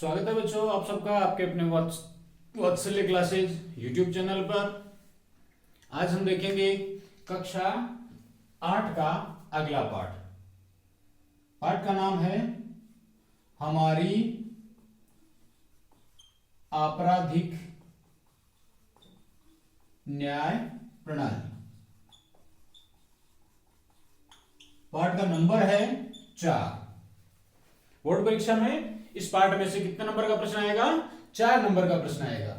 स्वागत है बच्चों आप सबका आपके अपने वात्सल्य क्लासेज यूट्यूब चैनल पर। आज हम देखेंगे कक्षा 8 का अगला पाठ। पाठ का नाम है हमारी आपराधिक न्याय प्रणाली। पाठ का नंबर है 4। बोर्ड परीक्षा में इस पाठ में से कितने नंबर का प्रश्न आएगा? 4 नंबर का प्रश्न आएगा।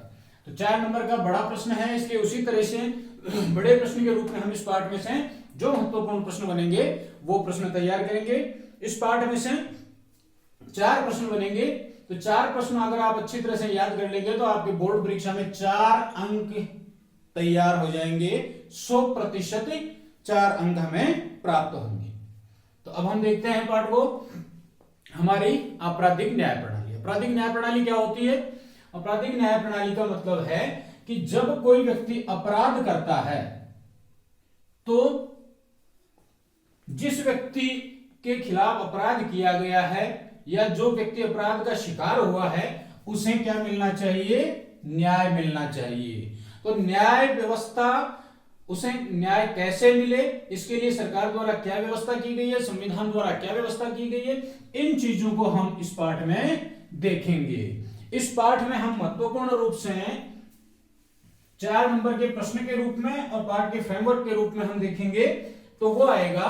तो 4 नंबर का बड़ा प्रश्न है, इसलिए उसी तरह से बड़े प्रश्न के रूप में हम इस पाठ में से जो महत्वपूर्ण प्रश्न बनेंगे वो प्रश्न तैयार करेंगे। इस पाठ में से 4 प्रश्न बनेंगे, तो 4 प्रश्न अगर आप अच्छी तरह से याद कर लेंगे तो आपके बोर्ड परीक्षा में 4 अंक तैयार हो जाएंगे। 100% 4 अंक हमें प्राप्त होंगे। तो अब हम देखते हैं पाठ को, हमारी आपराधिक न्याय प्रणाली। आपराधिक न्याय प्रणाली क्या होती है? आपराधिक न्याय प्रणाली का मतलब है कि जब कोई व्यक्ति अपराध करता है तो जिस व्यक्ति के खिलाफ अपराध किया गया है या जो व्यक्ति अपराध का शिकार हुआ है उसे क्या मिलना चाहिए? न्याय मिलना चाहिए। तो न्याय व्यवस्था, उसे न्याय कैसे मिले, इसके लिए सरकार द्वारा क्या व्यवस्था की गई है, संविधान द्वारा क्या व्यवस्था की गई है, इन चीजों को हम इस पाठ में देखेंगे। इस पाठ में हम महत्वपूर्ण रूप से 4 नंबर के प्रश्न के रूप में और पाठ के फ्रेमवर्क के रूप में हम देखेंगे। तो वो आएगा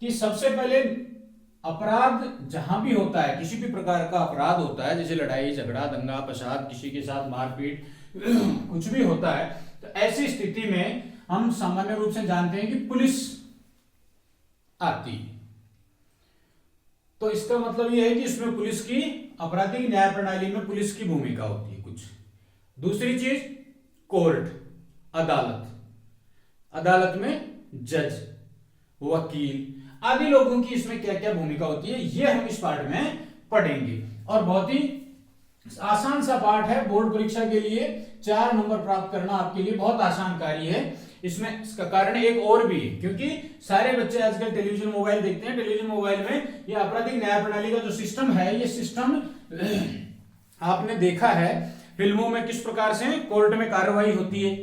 कि सबसे पहले अपराध जहां भी होता है, किसी भी प्रकार का अपराध होता है, जैसे लड़ाई झगड़ा दंगा फसाद, किसी के साथ मारपीट कुछ भी होता है, तो ऐसी स्थिति में हम सामान्य रूप से जानते हैं कि पुलिस आती है। तो इसका मतलब यह है कि इसमें पुलिस की, आपराधिक न्याय प्रणाली में पुलिस की भूमिका होती है कुछ। दूसरी चीज कोर्ट, अदालत, अदालत में जज, वकील आदि लोगों की इसमें क्या क्या भूमिका होती है, ये हम इस पाठ में पढ़ेंगे। और बहुत ही आसान सा पाठ है, बोर्ड परीक्षा के लिए 4 नंबर प्राप्त करना आपके लिए बहुत आसान कार्य है। इसमें इसका कारण एक और भी है, क्योंकि सारे बच्चे आजकल टेलीविजन मोबाइल देखते हैं। टेलीविजन मोबाइल में ये आपराधिक न्याय प्रणाली का जो सिस्टम है, ये सिस्टम आपने देखा है फिल्मों में किस प्रकार से कोर्ट में कार्रवाई होती है,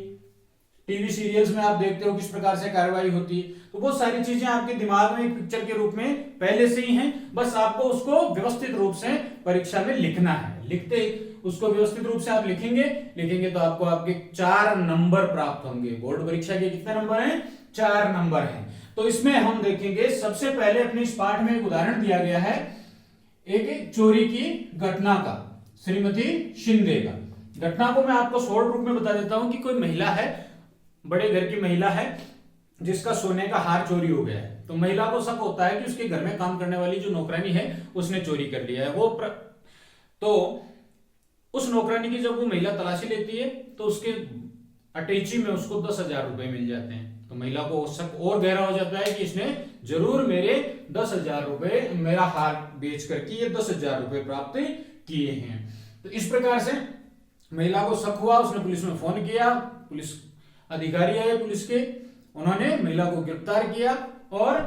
टीवी सीरियल्स में आप देखते हो किस प्रकार से कार्रवाई होती है। तो वो सारी चीजें आपके दिमाग में एक पिक्चर के रूप में पहले से ही हैं, बस आपको उसको व्यवस्थित रूप से परीक्षा में लिखना है। लिखते उसको व्यवस्थित रूप से आप लिखेंगे तो आपको आपके 4 नंबर प्राप्त होंगे। बोर्ड परीक्षा के कितने नंबर हैं? 4 नंबर हैं। तो इसमें हम देखेंगे, सबसे पहले अपने इस पाठ में एक उदाहरण दिया गया है एक चोरी की घटना का, श्रीमती शिंदे का। घटना को मैं आपको शॉर्ट रूप में बता देता हूं कि कोई महिला है, बड़े घर की महिला है, जिसका सोने का हार चोरी हो गया है। तो महिला को शक होता है कि उसके घर में काम करने वाली जो नौकरानी है उसने चोरी कर लिया है। तो उस नौकरानी की जब वो महिला तलाशी लेती है तो उसके अटैची में उसको 10,000 रुपए मिल जाते हैं। तो महिला को शक और गहरा हो जाता है कि इसने जरूर मेरे 10,000 रुपए, मेरा हार बेच करके ये 10,000 रुपए प्राप्त किए हैं। तो इस प्रकार से महिला को शक हुआ, उसने पुलिस में फोन किया, पुलिस अधिकारी आए पुलिस के, उन्होंने महिला को गिरफ्तार किया और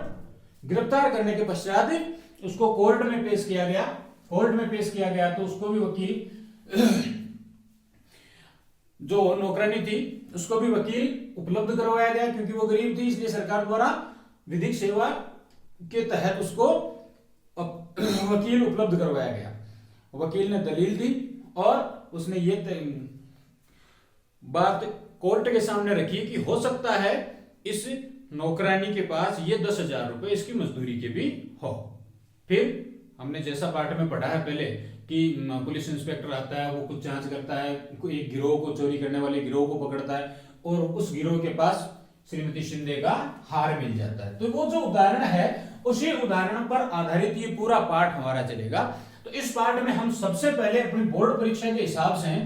गिरफ्तार करने के पश्चात उसको कोर्ट में पेश किया गया। कोर्ट में पेश किया गया तो उसको भी वकील, जो नौकरानी थी उसको भी वकील उपलब्ध करवाया गया, क्योंकि वो गरीब थी, इसलिए सरकार द्वारा विधिक सेवा के तहत उसको वकील उपलब्ध करवाया गया। वकील ने दलील दी और उसने ये बात कोर्ट के सामने रखी कि हो सकता है इस नौकरानी के पास ये 10,000 रुपए इसकी मजदूरी के भी हो। फिर हमने जैसा पाठ में पढ़ा है पहले कि पुलिस इंस्पेक्टर आता है, वो कुछ जांच करता है, एक गिरोह को, चोरी करने वाले गिरोह को पकड़ता है और उस गिरोह के पास श्रीमती शिंदे का हार मिल जाता है। तो वो जो उदाहरण है उसी उदाहरण पर आधारित ये पूरा पाठ हमारा चलेगा। तो इस पाठ में हम सबसे पहले अपनी बोर्ड परीक्षा के हिसाब से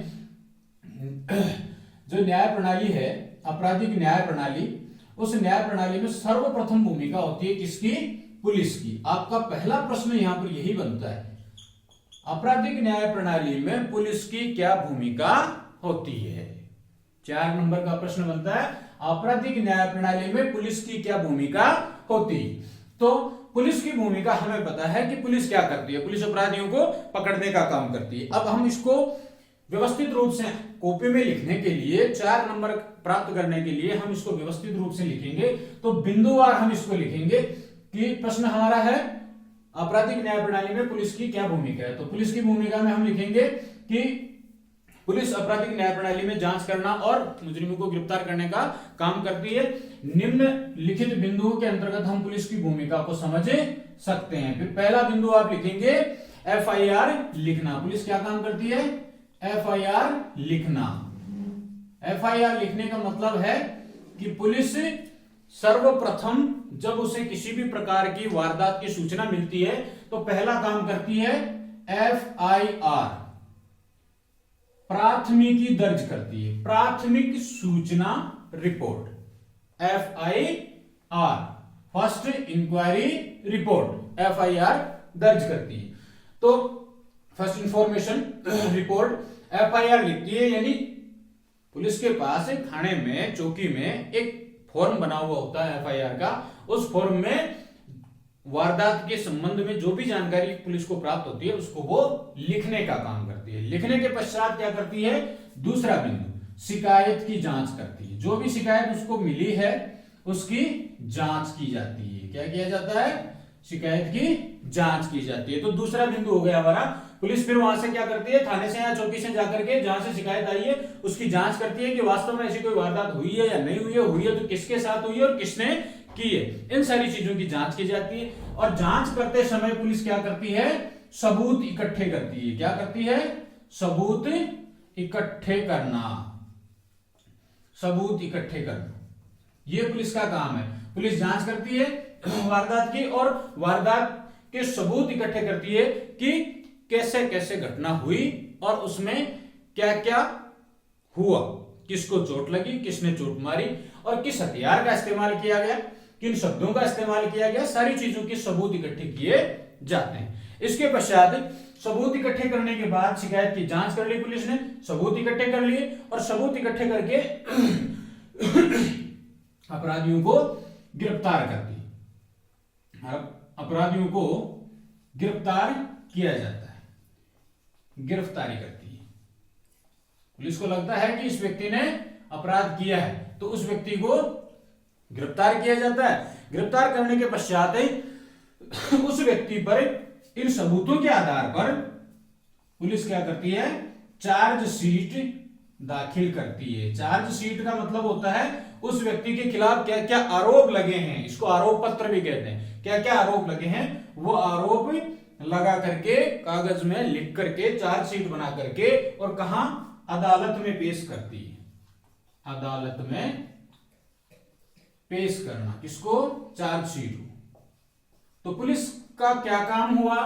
जो न्याय प्रणाली है, आपराधिक न्याय प्रणाली, उस न्याय प्रणाली में सर्वप्रथम भूमिका होती है किसकी? पुलिस की। आपका पहला प्रश्न यहां पर यही बनता है, आपराधिक न्याय प्रणाली में पुलिस की क्या भूमिका होती है। 4 नंबर का प्रश्न बनता है, आपराधिक न्याय प्रणाली में पुलिस की क्या भूमिका होती है। तो पुलिस की भूमिका हमें पता है कि पुलिस क्या करती है, पुलिस अपराधियों को पकड़ने का काम करती है। अब हम इसको व्यवस्थित रूप से कॉपी में लिखने के लिए, 4 नंबर प्राप्त करने के लिए हम इसको व्यवस्थित रूप से लिखेंगे। तो बिंदुवार हम इसको लिखेंगे कि प्रश्न हमारा है आपराधिक न्याय प्रणाली में पुलिस की क्या भूमिका है। तो पुलिस की भूमिका में हम लिखेंगे कि पुलिस आपराधिक न्याय प्रणाली में जांच करना और मुजरिमों को गिरफ्तार करने का काम करती है। निम्नलिखित बिंदुओं के अंतर्गत हम पुलिस की भूमिका को समझ सकते हैं। फिर पहला बिंदु आप लिखेंगे एफआईआर लिखना। पुलिस क्या काम करती है? एफआईआर लिखना। एफआईआर लिखने का मतलब है कि पुलिस सर्वप्रथम जब उसे किसी भी प्रकार की वारदात की सूचना मिलती है तो पहला काम करती है एफआईआर, प्राथमिकी दर्ज करती है, प्राथमिक सूचना report, FIR, first inquiry report, FIR दर्ज करती है। तो फर्स्ट इंफॉर्मेशन रिपोर्ट एफआईआर लिखती है, यानी पुलिस के पास थाने में, चौकी में एक फॉर्म बना हुआ होता है एफआईआर का। उस फॉर्म में वारदात के संबंध में जो भी जानकारी पुलिस को प्राप्त होती है उसको वो लिखने का काम करती है। लिखने के पश्चात क्या करती है? दूसरा बिंदु, शिकायत की जांच करती है। जो भी शिकायत उसको मिली है उसकी जांच की जाती है। क्या किया जाता है? शिकायत की जांच की जाती है। तो दूसरा बिंदु हो गया हमारा। पुलिस फिर वहां से क्या करती है? थाने से या चौकी से जाकर के जहां से शिकायत आई है उसकी जांच करती है कि वास्तव में ऐसी कोई वारदात हुई है या नहीं हुई है तो किसके साथ हुई है और किसने की है। इन सारी चीजों की जांच की जाती है। और जांच करते समय पुलिस क्या करती है? सबूत इकट्ठे करती है। क्या करती है? सबूत इकट्ठे करना, सबूत इकट्ठे करना, ये पुलिस का काम है। पुलिस जांच करती है वारदात की और वारदात के सबूत इकट्ठे करती है कि कैसे कैसे घटना हुई और उसमें क्या क्या हुआ, किसको चोट लगी, किसने चोट मारी और किस हथियार का इस्तेमाल किया गया, किन शब्दों का इस्तेमाल किया गया, सारी चीजों के सबूत इकट्ठे किए जाते हैं। इसके पश्चात सबूत इकट्ठे करने के बाद शिकायत की जांच कर ली पुलिस ने, सबूत इकट्ठे कर लिए और सबूत इकट्ठे करके अपराधियों को गिरफ्तार करती है। अपराधियों को गिरफ्तार किया जाता है, गिरफ्तारी करती है। पुलिस को लगता है कि इस व्यक्ति ने अपराध किया है तो उस व्यक्ति को गिरफ्तार किया जाता है। गिरफ्तार करने के पश्चात उस व्यक्ति पर इन सबूतों के आधार पर पुलिस क्या करती है? चार्जशीट दाखिल करती है। चार्जशीट का मतलब होता है उस व्यक्ति के खिलाफ क्या क्या आरोप लगे हैं, इसको आरोप पत्र भी कहते हैं। क्या क्या आरोप लगे हैं वो आरोप लगा करके कागज में लिख करके चार्जशीट बना करके और कहां? अदालत में पेश करती है। अदालत में पेश करना किसको? चार्जशीट। तो पुलिस का क्या काम हुआ?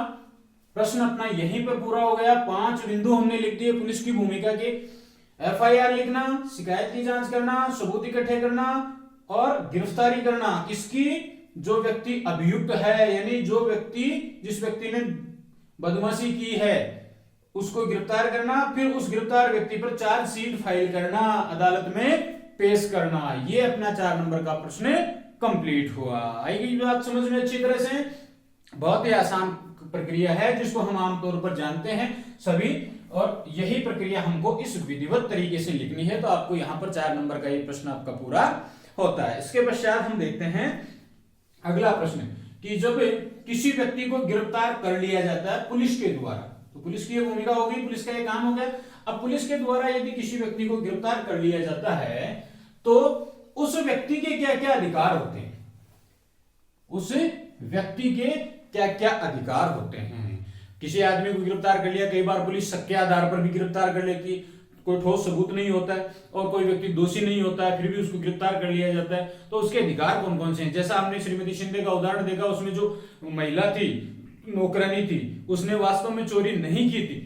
प्रश्न अपना यहीं पर पूरा हो गया। 5 बिंदु हमने लिख दिए पुलिस की भूमिका के। एफआईआर लिखना, शिकायत की जांच करना, सबूत इकट्ठे करना और गिरफ्तारी करना किसकी? जो व्यक्ति अभियुक्त है, यानी जो व्यक्ति, जिस व्यक्ति ने बदमाशी की है उसको गिरफ्तार करना, फिर उस गिरफ्तार व्यक्ति पर चार्जशीट फाइल करना, अदालत में पेश करना। ये अपना 4 नंबर का प्रश्न कंप्लीट हुआ। आएगी बात समझ में अच्छी तरह से? बहुत ही आसान प्रक्रिया है जिसको हम आमतौर पर जानते हैं सभी, और यही प्रक्रिया हमको इस विधिवत तरीके से लिखनी है। तो आपको यहां पर 4 नंबर का ये प्रश्न आपका पूरा होता है। इसके पश्चात हम देखते हैं अगला प्रश्न कि जब किसी व्यक्ति को गिरफ्तार कर लिया जाता है पुलिस के द्वारा, तो पुलिस की ये भूमिका होगी, पुलिस का ये काम हो गया। अब पुलिस के द्वारा यदि किसी व्यक्ति को गिरफ्तार कर लिया जाता है तो उस व्यक्ति के क्या क्या अधिकार होते हैं? उस व्यक्ति के क्या क्या अधिकार होते हैं? किसी आदमी को गिरफ्तार कर लिया, कई बार पुलिस शक के आधार पर भी गिरफ्तार कर लेती है, कोई ठोस सबूत नहीं होता है और कोई व्यक्ति दोषी नहीं होता है फिर भी उसको गिरफ्तार कर लिया जाता है। तो उसके अधिकार कौन कौन से हैं? जैसा हमने श्रीमती शिंदे का उदाहरण देखा, उसमें जो महिला थी, नौकरानी थी, उसने वास्तव में चोरी नहीं की थी,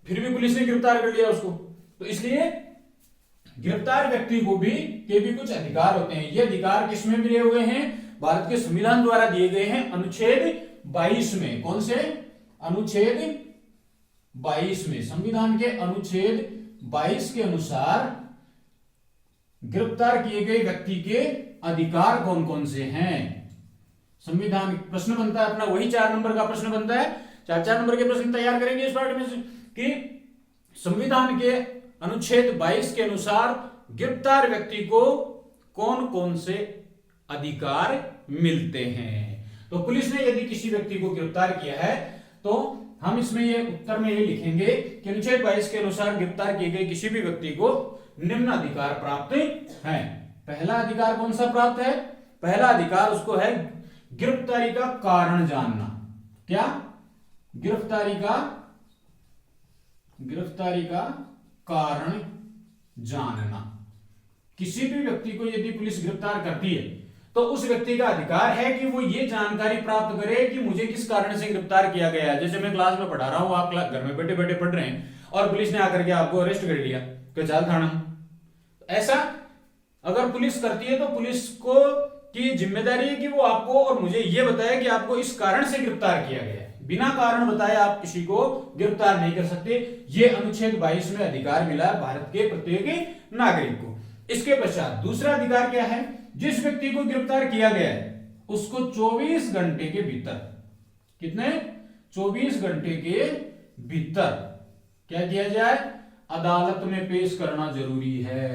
फिर भी पुलिस ने गिरफ्तार कर लिया उसको। तो इसलिए गिरफ्तार व्यक्ति को भी के भी कुछ अधिकार होते हैं। ये अधिकार किसमें मिले हुए हैं? भारत के संविधान द्वारा दिए गए हैं अनुच्छेद 22 में। कौन से? अनुच्छेद 22 में। संविधान के अनुच्छेद 22 के अनुसार गिरफ्तार किए गए व्यक्ति के अधिकार कौन कौन से हैं? संविधान प्रश्न बनता है अपना, वही 4 नंबर का प्रश्न बनता है। 4 नंबर के प्रश्न तैयार करेंगे इस पार्ट में कि संविधान के अनुच्छेद 22 के अनुसार गिरफ्तार व्यक्ति को कौन कौन से अधिकार मिलते हैं। तो पुलिस ने यदि किसी व्यक्ति को गिरफ्तार किया है तो हम इसमें ये उत्तर में ये लिखेंगे कि अनुच्छेद 22 के अनुसार गिरफ्तार किए गए किसी भी व्यक्ति को निम्न अधिकार प्राप्त हैं। पहला अधिकार कौन सा प्राप्त है? पहला अधिकार उसको है गिरफ्तारी का कारण जानना। क्या? गिरफ्तारी का कारण जानना। किसी भी व्यक्ति को यदि पुलिस गिरफ्तार करती है तो उस व्यक्ति का अधिकार है कि वो ये जानकारी प्राप्त करे कि मुझे किस कारण से गिरफ्तार किया गया है। जैसे मैं क्लास में पढ़ा रहा हूं, आप घर में बैठे बैठे पढ़ रहे हैं और पुलिस ने आकर के आपको अरेस्ट कर लिया कि चल थाना। ऐसा अगर पुलिस करती है तो पुलिस को की जिम्मेदारी है कि वो आपको और मुझे ये बताए कि आपको इस कारण से गिरफ्तार किया गया है। बिना कारण बताए आप किसी को गिरफ्तार नहीं कर सकते। ये अनुच्छेद 22 में अधिकार मिला है भारत के प्रत्येक नागरिक को। इसके पश्चात दूसरा अधिकार क्या है? जिस व्यक्ति को गिरफ्तार किया गया है उसको 24 घंटे के भीतर, कितने? 24 घंटे के भीतर क्या किया जाए? अदालत में पेश करना जरूरी है।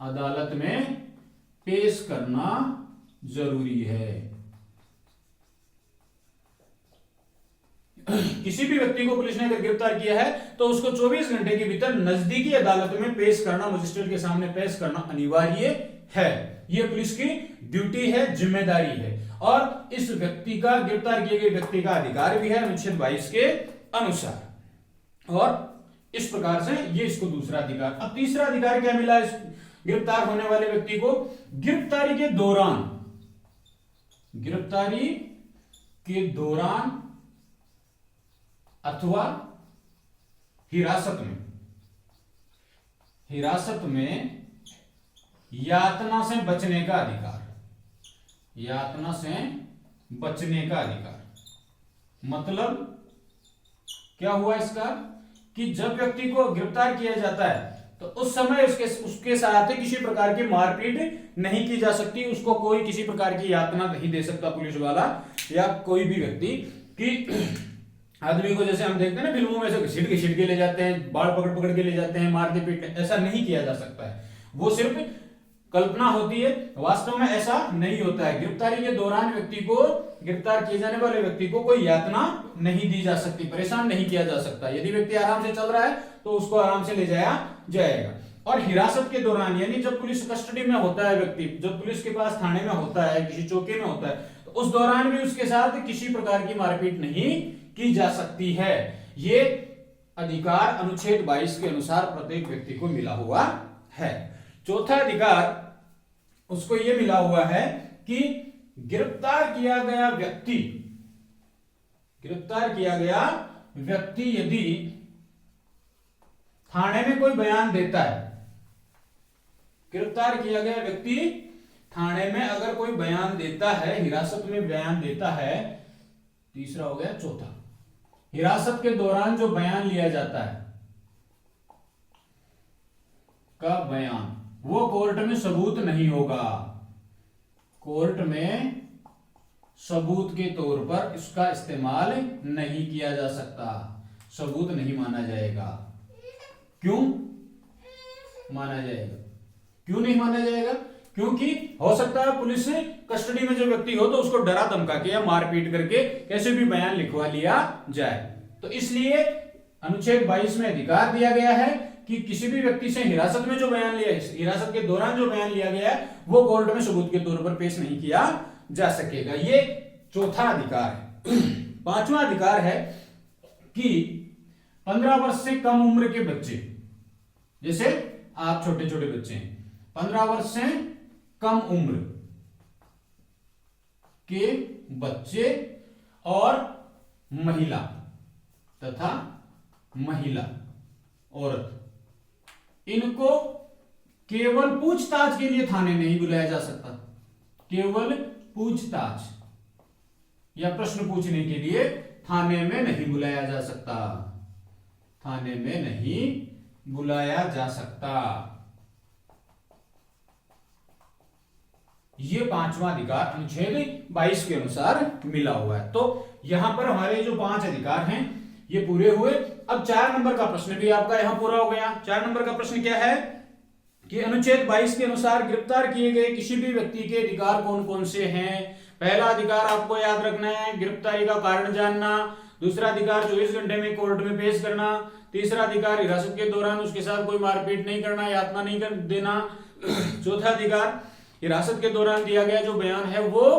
अदालत में पेश करना जरूरी है। किसी भी व्यक्ति को पुलिस ने अगर गिरफ्तार किया है तो उसको 24 घंटे के भीतर नजदीकी अदालत में पेश करना, मजिस्ट्रेट के सामने पेश करना अनिवार्य है। यह पुलिस की ड्यूटी है, जिम्मेदारी है। और इस व्यक्ति का, गिरफ्तार किए गए व्यक्ति का अधिकार भी है अनुच्छेद 22 के अनुसार। और इस प्रकार से ये इसको दूसरा अधिकार। अब तीसरा अधिकार क्या मिला इस गिरफ्तार होने वाले व्यक्ति को? गिरफ्तारी के दौरान अथवा हिरासत में यातना से बचने का अधिकार। यातना से बचने का अधिकार मतलब क्या हुआ इसका? कि जब व्यक्ति को गिरफ्तार किया जाता है तो उस समय उसके साथ किसी प्रकार की मारपीट नहीं की जा सकती। उसको कोई किसी प्रकार की यातना नहीं दे सकता पुलिस वाला या कोई भी व्यक्ति। कि आदमी को जैसे हम देखते हैं ना फिल्मों में, ऐसे घसीट के ले जाते हैं, बाल पकड़ के ले जाते हैं, मारते पीटते, ऐसा नहीं किया जा सकता है। वो सिर्फ कल्पना होती है, वास्तव में ऐसा नहीं होता है। गिरफ्तारी के दौरान व्यक्ति को, गिरफ्तार किए जाने वाले व्यक्ति को कोई यातना नहीं दी जा सकती, परेशान नहीं किया जा सकता। यदि व्यक्ति आराम से चल रहा है तो उसको आराम से ले जाया जाएगा। और हिरासत के दौरान, यानी जब पुलिस कस्टडी में होता है व्यक्ति, जब पुलिस के पास थाने में होता है, किसी चौकी में होता है, तो उस दौरान भी उसके साथ किसी प्रकार की मारपीट नहीं की जा सकती है। ये अधिकार अनुच्छेद 22 के अनुसार प्रत्येक व्यक्ति को मिला हुआ है। चौथा अधिकार उसको यह मिला हुआ है कि गिरफ्तार किया गया व्यक्ति यदि थाने में कोई बयान देता है, गिरफ्तार किया गया व्यक्ति थाने में अगर कोई बयान देता है, हिरासत में बयान देता है, तीसरा हो गया। चौथा, हिरासत के दौरान जो बयान लिया जाता है का बयान, वो कोर्ट में सबूत नहीं होगा। कोर्ट में सबूत के तौर पर इसका इस्तेमाल नहीं किया जा सकता, सबूत नहीं माना जाएगा। क्यों माना जाएगा? क्यों नहीं माना जाएगा? क्योंकि हो सकता है पुलिस ने कस्टडी में जो व्यक्ति हो तो उसको डरा धमका के या मारपीट करके कैसे भी बयान लिखवा लिया जाए। तो इसलिए अनुच्छेद 22 में अधिकार दिया गया है कि किसी भी व्यक्ति से हिरासत में जो बयान लिया, हिरासत के दौरान जो बयान लिया गया है, वो कोर्ट में सबूत के तौर पर पेश नहीं किया जा सकेगा। ये चौथा अधिकार है। पांचवा अधिकार है कि 15 वर्ष से कम उम्र के बच्चे, जैसे आप छोटे छोटे बच्चे हैं, 15 वर्ष से कम उम्र के बच्चे और महिला तथा महिला औरत, इनको केवल पूछताछ के लिए थाने नहीं बुलाया जा सकता। केवल पूछताछ या प्रश्न पूछने के लिए थाने में नहीं बुलाया जा सकता। थाने में नहीं बुलाया जा सकता। ये पांचवा अधिकार अनुच्छेद 22 के अनुसार मिला हुआ है। तो यहां पर हमारे जो 5 अधिकार हैं ये पूरे हुए। अब 4 नंबर का प्रश्न भी आपका यहां पूरा हो गया। 4 नंबर का प्रश्न क्या है कि अनुच्छेद 22 के अनुसार गिरफ्तार किए गए किसी भी व्यक्ति के अधिकार कौन कौन से हैं। पहला अधिकार आपको याद रखना है, गिरफ्तारी का कारण जानना। दूसरा अधिकार 24 घंटे में कोर्ट में पेश करना। तीसरा अधिकार हिरासत के दौरान उसके साथ कोई मारपीट नहीं करना, यातना नहीं कर देना। चौथा अधिकार हिरासत के दौरान दिया गया जो बयान है वो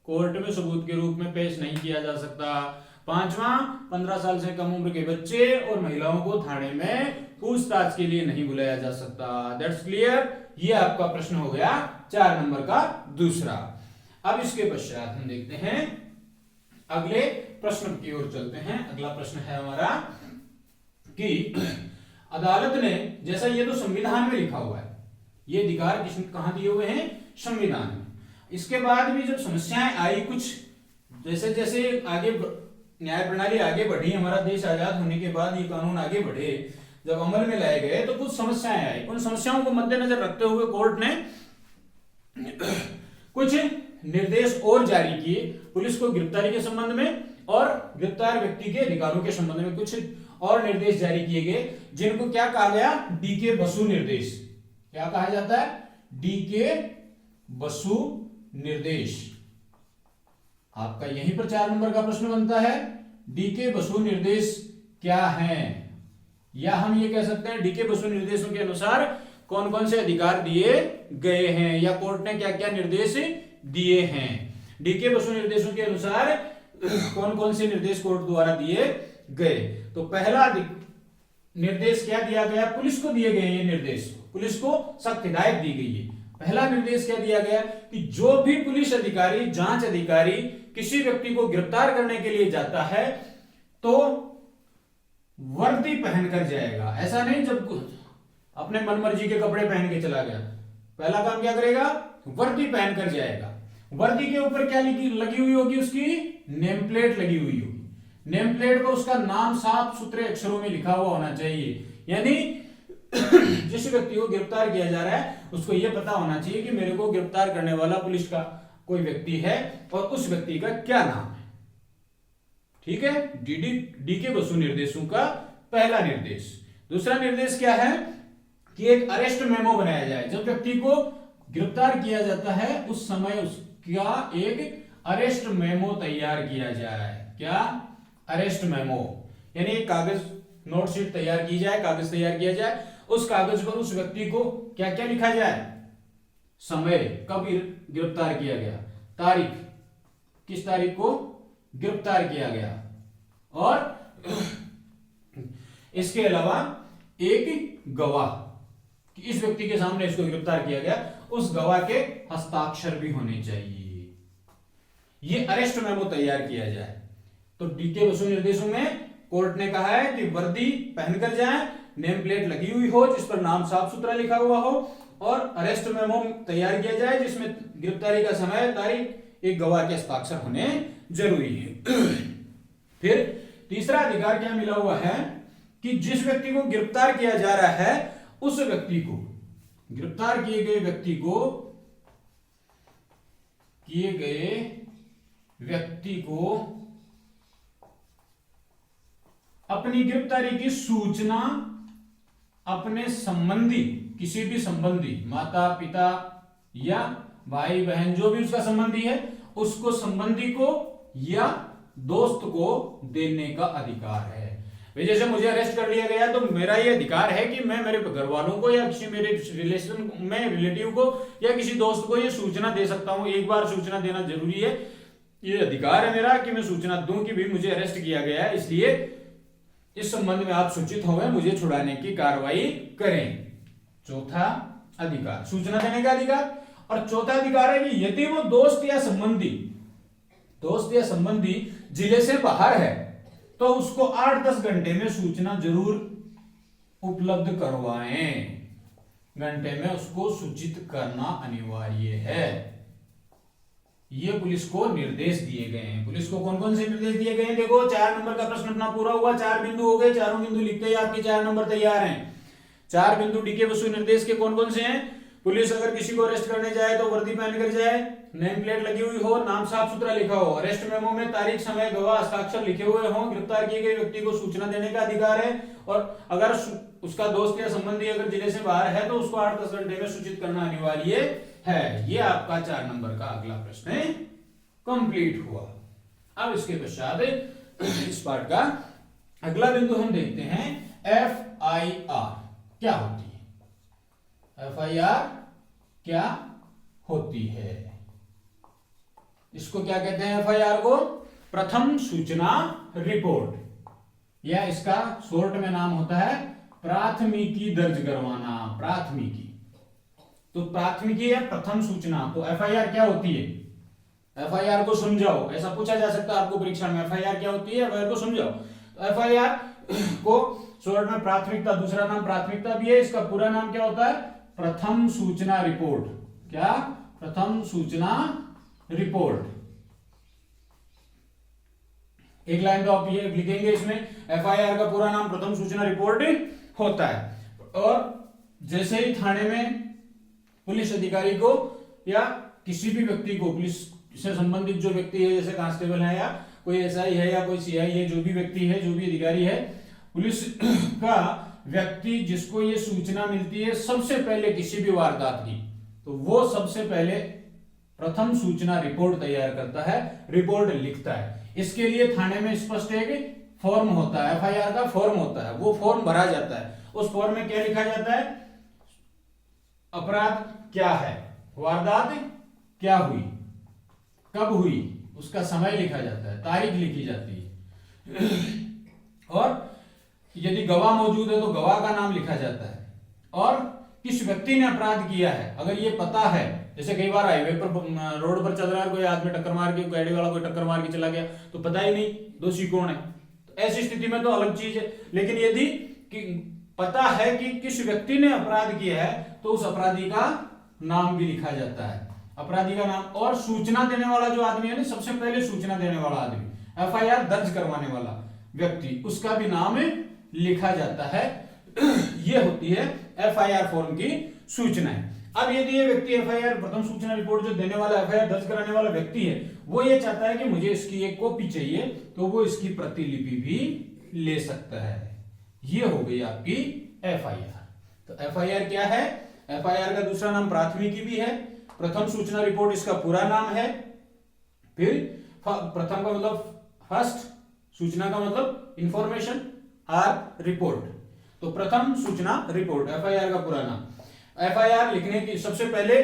कोर्ट में सबूत के रूप में पेश नहीं किया जा सकता। पांचवा, 15 साल से कम उम्र के बच्चे और महिलाओं को थाने में पूछताछ के लिए नहीं बुलाया जा सकता। That's clear. ये आपका प्रश्न हो गया 4 नंबर का दूसरा। अब इसके पश्चात हम देखते हैं अगले प्रश्न की ओर चलते हैं। अगला प्रश्न है हमारा कि अदालत ने, जैसा ये तो संविधान में लिखा हुआ है, ये अधिकार किसने कहां दिए हुए हैं, संविधान में। इसके बाद भी जब समस्याएं आई कुछ, जैसे जैसे आगे न्याय प्रणाली आगे बढ़ी, हमारा देश आजाद होने के बाद ये कानून आगे बढ़े, जब अमल में लाए गए तो कुछ समस्याएं आई। उन समस्याओं को मद्देनजर रखते हुए कोर्ट ने कुछ निर्देश और जारी किए पुलिस को गिरफ्तारी के संबंध में, और गिरफ्तार व्यक्ति के अधिकारों के संबंध में कुछ और निर्देश जारी किए गए, जिनको क्या कहा गया, डीके बसु निर्देश। क्या कहा जाता है, डीके बसु निर्देश। आपका यहीं पर 4 नंबर का प्रश्न बनता है, डीके बसु निर्देश क्या है, या हम ये कह सकते हैं डीके बसु निर्देशों के अनुसार कौन कौन से अधिकार दिए गए हैं, या कोर्ट ने क्या क्या निर्देश दिए हैं। डीके बसु निर्देशों के अनुसार कौन कौन से निर्देश कोर्ट द्वारा दिए गए। तो पहला निर्देश क्या दिया गया, पुलिस को दिए गए ये निर्देश, पुलिस को सख्त हिदायत दी गई है। पहला निर्देश क्या दिया गया कि जो भी पुलिस अधिकारी, जांच अधिकारी किसी व्यक्ति को गिरफ्तार करने के लिए जाता है तो वर्दी पहनकर जाएगा। ऐसा नहीं जब अपने मनमर्जी के कपड़े पहन के चला गया, पहला काम क्या करेगा, वर्दी पहनकर जाएगा। वर्दी के ऊपर क्या लगी हुई होगी, उसकी नेम प्लेट लगी हुई होगी। नेम प्लेट पर उसका नाम साफ सुथरे अक्षरों में लिखा हुआ होना चाहिए, यानी जिस व्यक्ति को गिरफ्तार किया जा रहा है उसको यह पता होना चाहिए कि मेरे को गिरफ्तार करने वाला पुलिस का कोई व्यक्ति है और उस व्यक्ति का क्या नाम है। ठीक है, डीके बसु निर्देशों का पहला निर्देश। दूसरा निर्देश क्या है कि एक अरेस्ट मेमो बनाया जाए। जब व्यक्ति को गिरफ्तार किया जाता है उस समय उसका एक अरेस्ट मेमो तैयार किया जाए। क्या, अरेस्ट मेमो, यानी एक कागज, नोटशीट तैयार की जाए, कागज तैयार किया जाए, उस कागज पर उस व्यक्ति को क्या क्या लिखा जाए, समय, कब गिरफ्तार किया गया, तारीख, किस तारीख को गिरफ्तार किया गया, और इसके अलावा एक गवाह कि इस व्यक्ति के सामने इसको गिरफ्तार किया गया, उस गवाह के हस्ताक्षर भी होने चाहिए। ये अरेस्ट मेमो तैयार किया जाए। तो डीके बसु निर्देशों में कोर्ट ने कहा है कि वर्दी पहनकर जाएं, नेम प्लेट लगी हुई हो जिस पर नाम साफ सुथरा लिखा हुआ हो, और अरेस्ट मेमो तैयार किया जाए जिसमें गिरफ्तारी का समय, तारीख, एक गवाह के हस्ताक्षर होने जरूरी है। फिर तीसरा अधिकार क्या मिला हुआ है कि जिस व्यक्ति को गिरफ्तार किया जा रहा है उस व्यक्ति को, गिरफ्तार किए गए व्यक्ति को अपनी गिरफ्तारी की सूचना अपने संबंधी, किसी भी संबंधी, माता पिता या भाई बहन, जो भी उसका संबंधी है, उसको, संबंधी को या दोस्त को देने का अधिकार है। जैसे मुझे अरेस्ट कर लिया गया तो मेरा ये अधिकार है कि मैं मेरे घर वालों को या किसी मेरे रिलेशन में रिलेटिव को या किसी दोस्त को ये सूचना दे सकता हूं। एक बार सूचना देना जरूरी है, ये अधिकार है मेरा कि मैं सूचना दूं कि भी मुझे अरेस्ट किया गया है, इसलिए इस संबंध में आप सूचित हो गए, मुझे छुड़ाने की कार्रवाई करें। चौथा अधिकार, सूचना देने का अधिकार। और चौथा अधिकार है कि यदि वो दोस्त या संबंधी जिले से बाहर है तो उसको 8-10 घंटे में सूचना जरूर उपलब्ध करवाएं। घंटे में उसको सूचित करना अनिवार्य है। ये पुलिस को निर्देश दिए गए हैं। पुलिस को कौन कौन से निर्देश दिए गए हैं, देखो 4 नंबर का प्रश्न अपना पूरा हुआ, 4 बिंदु हो गए, चारों बिंदु लिखते ही आपके 4 नंबर तैयार हैं। 4 बिंदु डीके बसु निर्देश के कौन कौन से हैं, पुलिस अगर किसी को अरेस्ट करने जाए तो वर्दी पहन कर जाए, नेम प्लेट लगी हुई हो, नाम साफ सुथरा लिखा हो, अरेस्ट मेमो में तारीख, समय, गवाह, हस्ताक्षर लिखे हुए हों, गिरफ्तार किए गए व्यक्ति को सूचना देने का अधिकार है, और अगर उसका दोस्त या संबंधी अगर जिले से बाहर है तो उसको 8-10 घंटे में सूचित करना अनिवार्य है। ये आपका 4 नंबर का अगला प्रश्न कंप्लीट हुआ। अब इसके पश्चात इस पार्ट का अगला बिंदु हम देखते हैं, FIR क्या होती है। FIR क्या होती है, इसको क्या कहते हैं? FIR को प्रथम सूचना रिपोर्ट, या इसका शॉर्ट में नाम होता है प्राथमिकी दर्ज करवाना। प्राथमिकी, तो प्राथमिकी है प्रथम सूचना। तो FIR क्या होती है? FIR को समझाओ, ऐसा पूछा जा सकता है आपको परीक्षा में, FIR क्या होती है, FIR को समझाओ। तो FIR को शॉर्ट में प्राथमिकता, दूसरा नाम प्राथमिकता भी है, इसका पूरा नाम क्या होता है? प्रथम सूचना रिपोर्ट। क्या? प्रथम सूचना रिपोर्ट। एक लाइन तो आप ये लिखेंगे इसमें, FIR का पूरा नाम प्रथम सूचना रिपोर्ट होता है। और जैसे ही थाने में पुलिस अधिकारी को या किसी भी व्यक्ति को, पुलिस से संबंधित जो व्यक्ति है, जैसे कांस्टेबल है या कोई SI है या कोई CI है, जो भी व्यक्ति है, जो भी अधिकारी है, पुलिस का व्यक्ति जिसको ये सूचना मिलती है सबसे पहले किसी भी वारदात की, तो वो सबसे पहले प्रथम सूचना रिपोर्ट तैयार करता है, रिपोर्ट लिखता है। इसके लिए थाने में स्पष्ट एक फॉर्म होता है, FIR का फॉर्म होता है, वो फॉर्म भरा जाता है। उस फॉर्म में क्या लिखा जाता है? अपराध क्या है, वारदात क्या हुई, कब हुई, उसका समय लिखा जाता है, तारीख लिखी जाती है, और यदि गवाह मौजूद है तो गवाह का नाम लिखा जाता है, और किस व्यक्ति ने अपराध किया है अगर ये पता है। जैसे कई बार हाईवे पर, रोड पर चल रहा है, कोई आदमी टक्कर मार के, गाड़ी वाला कोई टक्कर मार के चला गया, तो पता ही नहीं दोषी कौन है, तो ऐसी स्थिति में तो अलग चीज है। लेकिन यदि पता है कि किस व्यक्ति ने अपराध किया है तो उस अपराधी का नाम भी लिखा जाता है, अपराधी का नाम। और सूचना देने वाला जो आदमी है ना, सबसे पहले सूचना देने वाला आदमी, FIR दर्ज करवाने वाला व्यक्ति, उसका भी नाम लिखा जाता है। यह होती है FIR फॉर्म की सूचनाएं। अब यदि ये व्यक्ति FIR प्रथम सूचना रिपोर्ट जो देने वाला, FIR दर्ज कराने वाला व्यक्ति है, वो ये चाहता है कि मुझे इसकी एक कॉपी चाहिए, तो वो इसकी प्रतिलिपि भी ले सकता है। ये हो गई आपकी FIR। तो FIR क्या है? FIR का दूसरा नाम प्राथमिकी भी है, प्रथम सूचना रिपोर्ट इसका पूरा नाम है। फिर प्रथम का मतलब फर्स्ट, सूचना का मतलब इंफॉर्मेशन, और रिपोर्ट, तो प्रथम सूचना रिपोर्ट FIR का पूरा नाम। FIR लिखने की सबसे पहले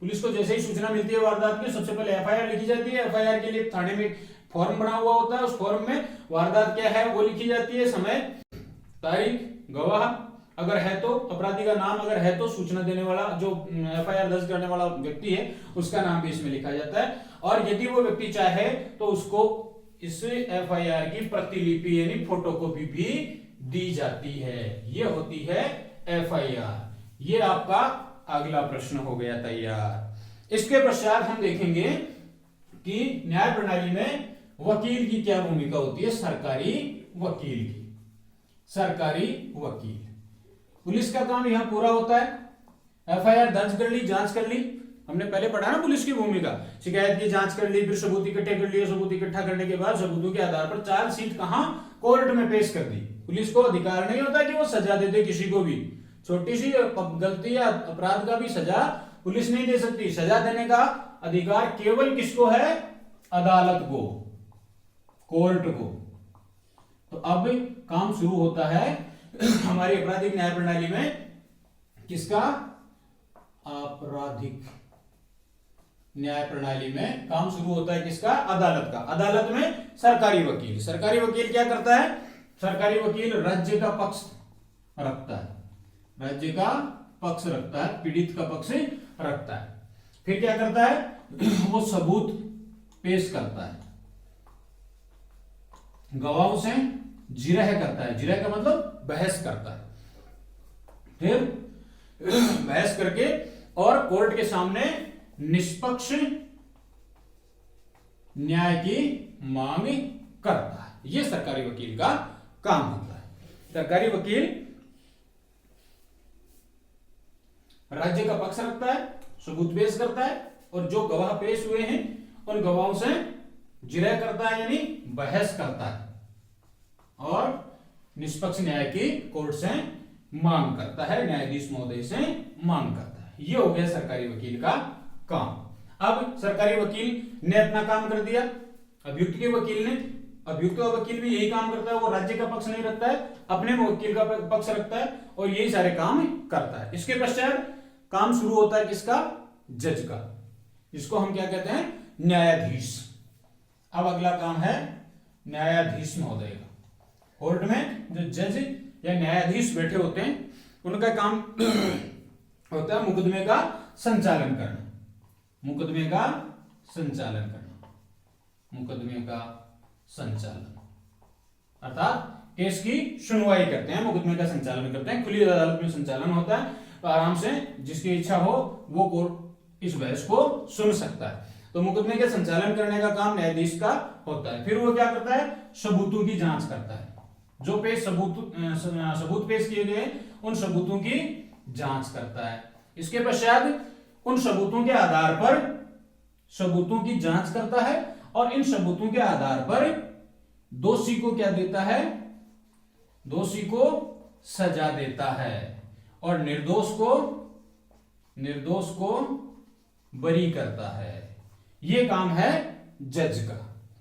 पुलिस को जैसे ही सूचना मिलती है वारदात की, सबसे पहले FIR लिखी जाती है। FIR के लिए थाने में फॉर्म बना हुआ होता है, उस फॉर्म में वारदात क्या है वो लिखी जाती है, समय, तारीख, गवाह अगर है तो, अपराधी का नाम अगर है तो, सूचना देने वाला जो FIR दर्ज करने वाला व्यक्ति है उसका नाम भी इसमें लिखा जाता है। और यदि वो व्यक्ति चाहे तो उसको इस FIR की प्रतिलिपि यानी फोटोकॉपी भी दी जाती है। ये होती है FIR। ये आपका अगला प्रश्न हो गया तैयार। इसके पश्चात हम देखेंगे कि न्याय प्रणाली में वकील की क्या भूमिका होती है। सरकारी वकील की, सरकारी वकील, पुलिस का काम यहां पूरा होता है। FIR दर्ज कर ली, जांच कर ली, हमने पहले पढ़ा ना पुलिस की भूमिका, शिकायत की जांच कर ली, फिर सबूत इकट्ठे कर लिए, सबूत इकट्ठा करने के बाद सबूतों के आधार पर चार्जशीट कहां, कोर्ट में पेश कर दी। पुलिस को अधिकार नहीं होता कि वो सजा दे दे किसी को भी, छोटी सी गलती या अपराध का भी सजा पुलिस नहीं दे सकती। सजा देने का अधिकार केवल किसको है? अदालत को, कोर्ट को। तो अब काम शुरू होता है हमारी आपराधिक न्याय प्रणाली में किसका? आपराधिक न्याय प्रणाली में काम शुरू होता है किसका? अदालत का। अदालत में सरकारी वकील, सरकारी वकील क्या करता है? सरकारी वकील राज्य का पक्ष रखता है, राज्य का पक्ष रखता है, पीड़ित का पक्ष रखता है। फिर क्या करता है? वो सबूत पेश करता है, गवाहों से जिरह करता है, जिरह का मतलब बहस करता है। फिर बहस करके और कोर्ट के सामने निष्पक्ष न्याय की मांग करता है। यह सरकारी वकील का काम होता है। सरकारी वकील राज्य का पक्ष रखता है, सबूत पेश करता है, और जो गवाह पेश हुए हैं उन गवाहों से जिरह करता है यानी बहस करता है, और निष्पक्ष न्याय की कोर्ट से मांग करता है, न्यायाधीश महोदय से मांग करता है। ये हो गया सरकारी वकील का काम। अब सरकारी वकील ने अपना काम कर दिया, अभियुक्त के वकील ने, अभियुक्त का वकील भी यही काम करता है, वो राज्य का पक्ष नहीं रखता है, अपने वकील का पक्ष रखता है और यही सारे काम करता है। इसके पश्चात काम शुरू होता है किसका? जज का, जिसको हम क्या कहते हैं? न्यायाधीश। अब अगला काम है न्यायाधीश महोदय का। कोर्ट में जो जज या न्यायाधीश बैठे होते हैं उनका काम होता है मुकदमे का संचालन करना, मुकदमे का संचालन करना, मुकदमे का संचालन अर्थात केस की सुनवाई करते हैं, मुकदमे का संचालन करते हैं। खुली अदालत में संचालन होता है, तो आराम से जिसकी इच्छा हो वो कोर्ट इस बहस को सुन सकता है। तो मुकदमे के संचालन करने का काम न्यायाधीश का होता है। फिर वो क्या करता है? सबूतों की जांच करता है, जो सबूत पेश किए गए उन सबूतों की जांच करता है। इसके पश्चात उन सबूतों के आधार पर सबूतों की जांच करता है और इन सबूतों के आधार पर दोषी को क्या देता है? दोषी को सजा देता है और निर्दोष को बरी करता है। यह काम है जज का।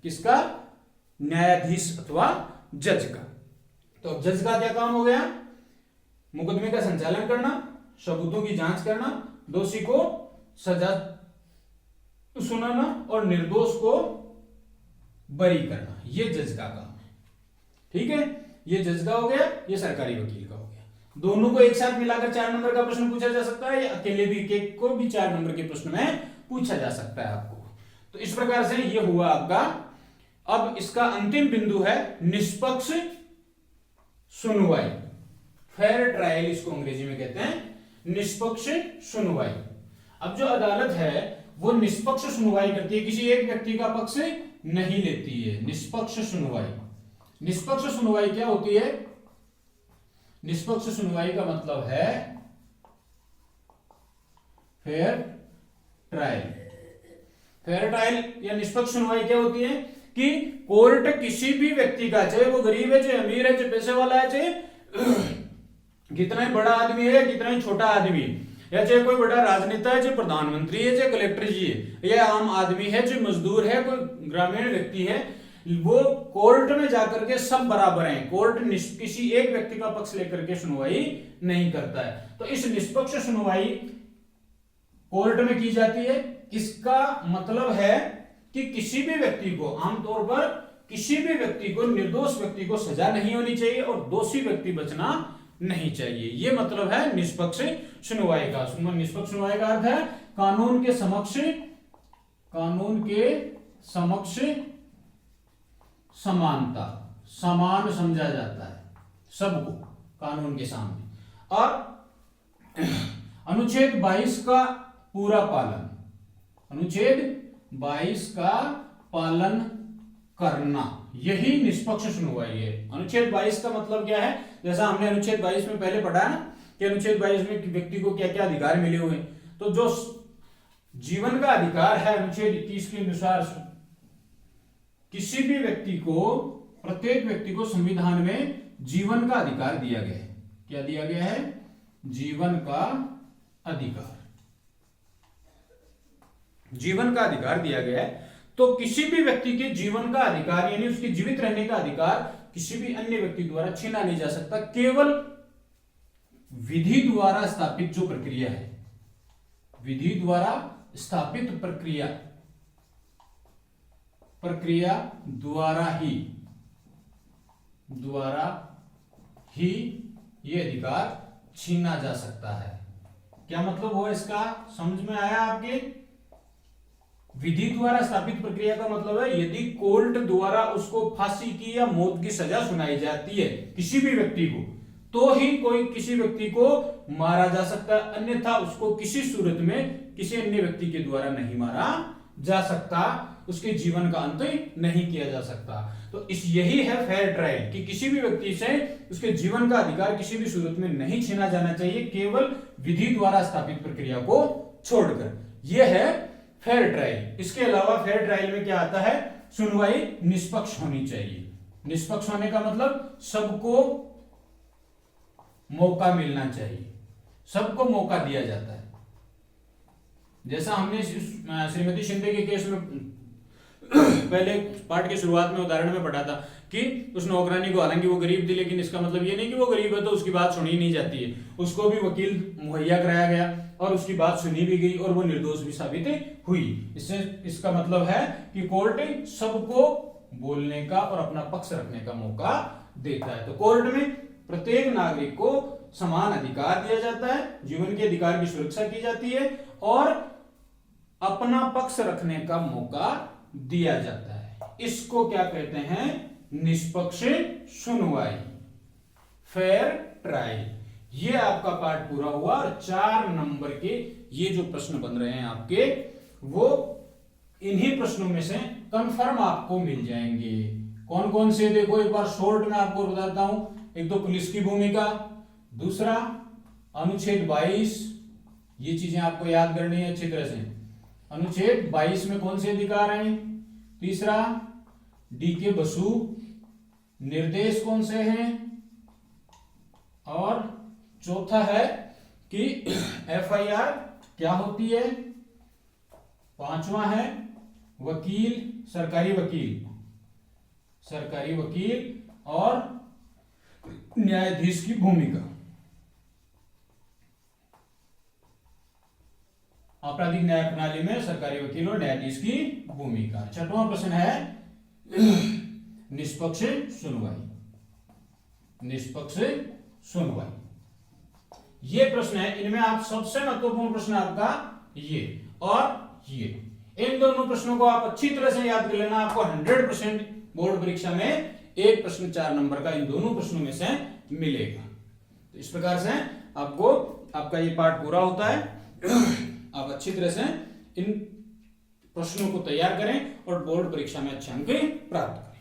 किसका? न्यायाधीश अथवा जज का। तो अब जज का क्या काम हो गया? मुकदमे का संचालन करना, सबूतों की जांच करना, दोषी को सजा सुनाना और निर्दोष को बरी करना। यह जज का काम है। ठीक है, ये जज का हो गया, ये सरकारी वकील का हो गया। दोनों को एक साथ मिलाकर 4 नंबर का प्रश्न पूछा जा सकता है या अकेले भी को भी 4 नंबर के प्रश्न में पूछा जा सकता है आपको। तो इस प्रकार से ये हुआ आपका। अब इसका अंतिम बिंदु है निष्पक्ष सुनवाई, फेयर ट्रायल इसको अंग्रेजी में कहते हैं, निष्पक्ष सुनवाई। अब जो अदालत है वो निष्पक्ष सुनवाई करती है, किसी एक व्यक्ति का पक्ष नहीं लेती है। निष्पक्ष सुनवाई, निष्पक्ष सुनवाई क्या होती है? निष्पक्ष सुनवाई का मतलब है फेयर ट्रायल। फेयर ट्रायल या निष्पक्ष सुनवाई क्या होती है कि कोर्ट किसी भी व्यक्ति का, चाहे वो गरीब है, चाहे अमीर है, चाहे पैसे वाला है, चाहे कितना ही बड़ा आदमी है, कितना ही छोटा आदमी, या चाहे कोई बड़ा राजनेता है, चाहे प्रधानमंत्री है, चाहे कलेक्टर जी है, या आम आदमी है, चाहे मजदूर है, कोई ग्रामीण व्यक्ति है, वो कोर्ट में जाकर के सब बराबर हैं। कोर्ट किसी एक व्यक्ति का पक्ष लेकर के सुनवाई नहीं करता है। तो इस निष्पक्ष सुनवाई कोर्ट में की जाती है। इसका मतलब है कि किसी भी व्यक्ति को, आमतौर पर किसी भी व्यक्ति को, निर्दोष व्यक्ति को सजा नहीं होनी चाहिए और दोषी व्यक्ति बचना नहीं चाहिए। यह मतलब है निष्पक्ष सुनवाई का। निष्पक्ष सुनवाई का अर्थ है कानून के समक्ष समानता, समान समझा जाता है सबको कानून के सामने। और अनुच्छेद 22 का पूरा पालन, अनुच्छेद 22 का पालन करना, यही निष्पक्ष सुनवाई है। अनुच्छेद 22 का मतलब क्या है? जैसा हमने अनुच्छेद 22 में पहले पढ़ा ना कि अनुच्छेद 22 में व्यक्ति को क्या क्या अधिकार मिले हुए। तो जो जीवन का अधिकार है अनुच्छेद 21 के अनुसार, किसी भी व्यक्ति को, प्रत्येक व्यक्ति को संविधान में जीवन का अधिकार दिया गया है। क्या दिया गया है? जीवन का अधिकार, जीवन का अधिकार दिया गया है। तो किसी भी व्यक्ति के जीवन का अधिकार यानी उसके जीवित रहने का अधिकार किसी भी अन्य व्यक्ति द्वारा छीना नहीं जा सकता। केवल विधि द्वारा स्थापित जो प्रक्रिया है, विधि द्वारा स्थापित प्रक्रिया द्वारा ही ये अधिकार छीना जा सकता है। क्या मतलब हुआ इसका? समझ में आया आपके? विधि द्वारा स्थापित प्रक्रिया का मतलब है यदि कोर्ट द्वारा उसको फांसी की या मौत की सजा सुनाई जाती है किसी भी व्यक्ति को, तो ही कोई किसी व्यक्ति को मारा जा सकता है, अन्यथा उसको किसी सूरत में किसी अन्य व्यक्ति के द्वारा नहीं मारा जा सकता, उसके जीवन का अंत नहीं किया जा सकता। तो इस यही है फेयर ट्रायल कि किसी भी व्यक्ति से उसके जीवन का अधिकार किसी भी सूरत में नहीं छीना जाना चाहिए, केवल विधि द्वारा स्थापित प्रक्रिया को छोड़कर। यह है फेयर ट्रायल। इसके अलावा फेयर ट्रायल में क्या आता है, सुनवाई निष्पक्ष होनी चाहिए। निष्पक्ष होने का मतलब सबको मौका मिलना चाहिए, सबको मौका दिया जाता है। जैसा हमने श्रीमती शिंदे के केस में पहले पार्ट के शुरुआत में उदाहरण में पढ़ा था कि उस नौकरानी को, हालांकि वो गरीब थी, लेकिन इसका मतलब ये नहीं कि वो गरीब है तो उसकी बात सुनी नहीं जाती है। उसको भी वकील मुहैया कराया गया और उसकी बात सुनी भी गई और वो निर्दोष भी साबित हुई। इससे इसका मतलब है कि कोर्ट सबको बोलने का और अपना पक्ष रखने का मौका देता है। तो कोर्ट में प्रत्येक नागरिक को समान अधिकार दिया जाता है, जीवन के अधिकार की सुरक्षा की जाती है और अपना पक्ष रखने का मौका दिया जाता है। इसको क्या कहते हैं, निष्पक्ष सुनवाई, फेयर ट्रायल। ये आपका पार्ट पूरा हुआ और 4 नंबर के ये जो प्रश्न बन रहे हैं आपके, वो इन्हीं प्रश्नों में से कंफर्म आपको मिल जाएंगे। कौन कौन से, देखो एक बार शॉर्ट में आपको बताता हूं। एक तो पुलिस की भूमिका, दूसरा अनुच्छेद 22, ये चीजें आपको याद करनी है अच्छी तरह से। अनुच्छेद 22 में कौन से अधिकार हैं, तीसरा डीके बसु निर्देश कौन से हैं, और चौथा है कि एफआईआर क्या होती है, पांचवा है वकील, सरकारी वकील और न्यायाधीश की भूमिका। आपराधिक न्याय प्रणाली में सरकारी वकील और न्यायाधीश की भूमिका। छठवां प्रश्न है निष्पक्ष सुनवाई। ये प्रश्न है, इनमें आप सबसे महत्वपूर्ण प्रश्न आपका ये और ये, इन दोनों प्रश्नों को आप अच्छी तरह से याद कर लेना। आपको 100% बोर्ड परीक्षा में एक प्रश्न 4 नंबर का इन दोनों प्रश्नों में से मिलेगा। तो इस प्रकार से आपको आपका ये पार्ट पूरा होता है। आप अच्छी तरह से इन प्रश्नों को तैयार करें और बोर्ड परीक्षा में अच्छे अंक प्राप्त करें।